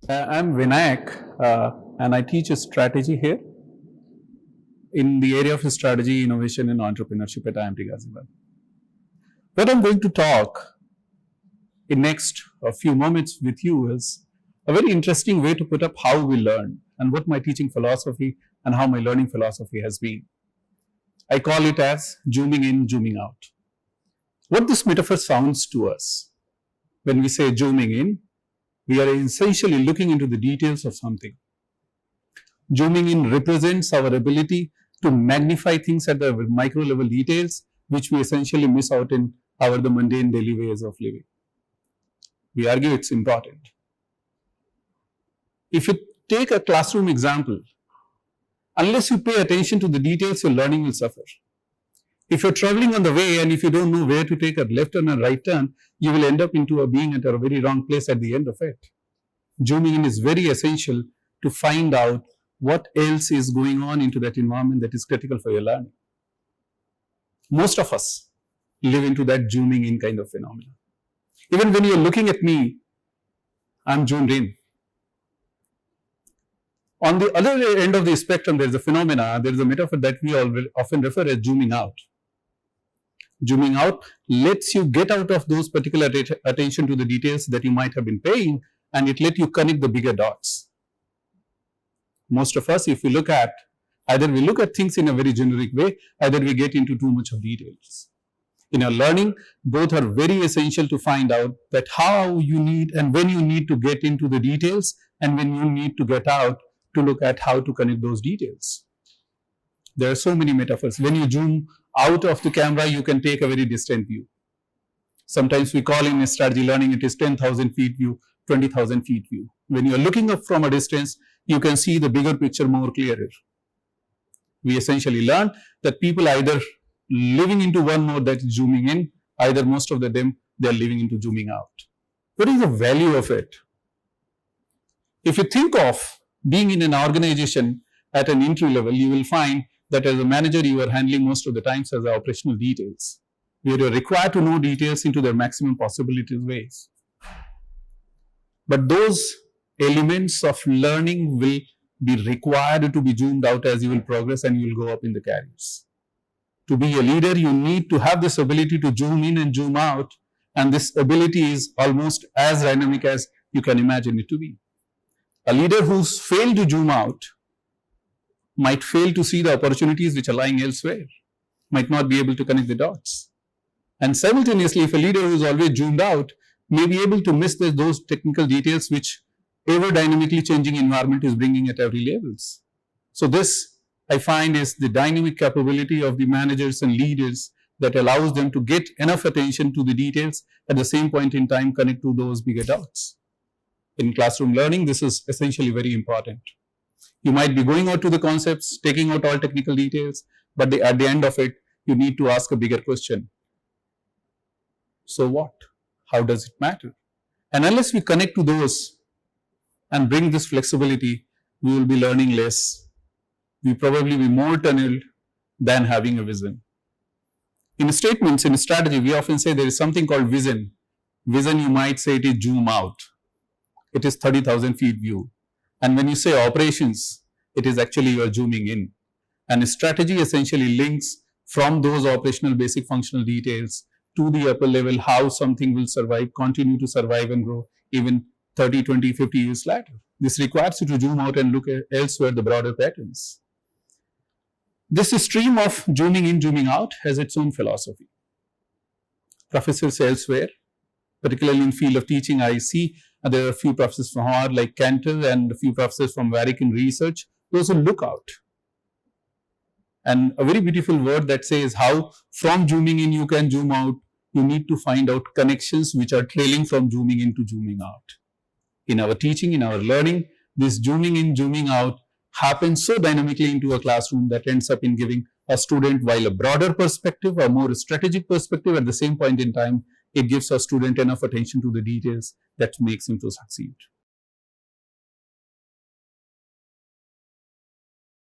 I'm Vinayak, and I teach a strategy here in the area of strategy, innovation, and entrepreneurship at IMT Ghaziabad. What I'm going to talk in next a few moments with you is a very interesting way to put up how we learn and what my teaching philosophy and how my learning philosophy has been. I call it as zooming in, zooming out. What this metaphor sounds to us when we say zooming in, we are essentially looking into the details of something. Zooming in represents our ability to magnify things at the micro level details, which we essentially miss out in the mundane daily ways of living. We argue it's important. If you take a classroom example, unless you pay attention to the details, your learning will suffer. If you're traveling on the way and if you don't know where to take a left turn or right turn, you will end up into being at a very wrong place at the end of it. Zooming in is very essential to find out what else is going on into that environment that is critical for your learning. Most of us live into that zooming in kind of phenomenon. Even when you're looking at me, I'm zoomed in. On the other end of the spectrum, there's a phenomena, there's a metaphor that we often refer as zooming out. Zooming out lets you get out of those particular attention to the details that you might have been paying, and it lets you connect the bigger dots. Most of us, if we look at, either we look at things in a very generic way, either we get into too much of details. In our learning, both are very essential to find out that how you need and when you need to get into the details and when you need to get out to look at how to connect those details. There are so many metaphors. When you zoom out of the camera, you can take a very distant view. Sometimes we call in strategy learning, it is 10,000 feet view, 20,000 feet view. When you are looking up from a distance, you can see the bigger picture more clearer. We essentially learn that people either living into one mode that is zooming in, either most of them, they are living into zooming out. What is the value of it? If you think of being in an organization at an entry level, you will find that as a manager, you are handling most of the times as operational details, where you are required to know details into their maximum possibilities ways. But those elements of learning will be required to be zoomed out as you will progress and you will go up in the careers. To be a leader, you need to have this ability to zoom in and zoom out, and this ability is almost as dynamic as you can imagine it to be. A leader who's failed to zoom out might fail to see the opportunities which are lying elsewhere, might not be able to connect the dots. And simultaneously, if a leader who is always zoomed out may be able to miss those technical details which ever dynamically changing environment is bringing at every levels. So this, I find, is the dynamic capability of the managers and leaders that allows them to get enough attention to the details at the same point in time connect to those bigger dots. In classroom learning, this is essentially very important. You might be going out to the concepts, taking out all technical details, but at the end of it, you need to ask a bigger question. So what? How does it matter? And unless we connect to those and bring this flexibility, we will be learning less. We probably be more tunneled than having a vision. In statements, in strategy, we often say there is something called vision. Vision, you might say it is zoom out. It is 30,000 feet view. And when you say operations, it is actually you are zooming in. And strategy essentially links from those operational basic functional details to the upper level, how something will survive, continue to survive and grow even 30, 20, 50 years later. This requires you to zoom out and look at elsewhere the broader patterns. This stream of zooming in, zooming out has its own philosophy. Professors elsewhere, particularly in field of teaching, I see there are a few professors from Harvard like Cantor and a few professors from Warwick in research, those who look out. And a very beautiful word that says how from zooming in you can zoom out, you need to find out connections which are trailing from zooming in to zooming out. In our teaching, in our learning, this zooming in, zooming out happens so dynamically into a classroom that ends up in giving a student, while a broader perspective, a more strategic perspective, at the same point in time, it gives a student enough attention to the details that makes him to succeed.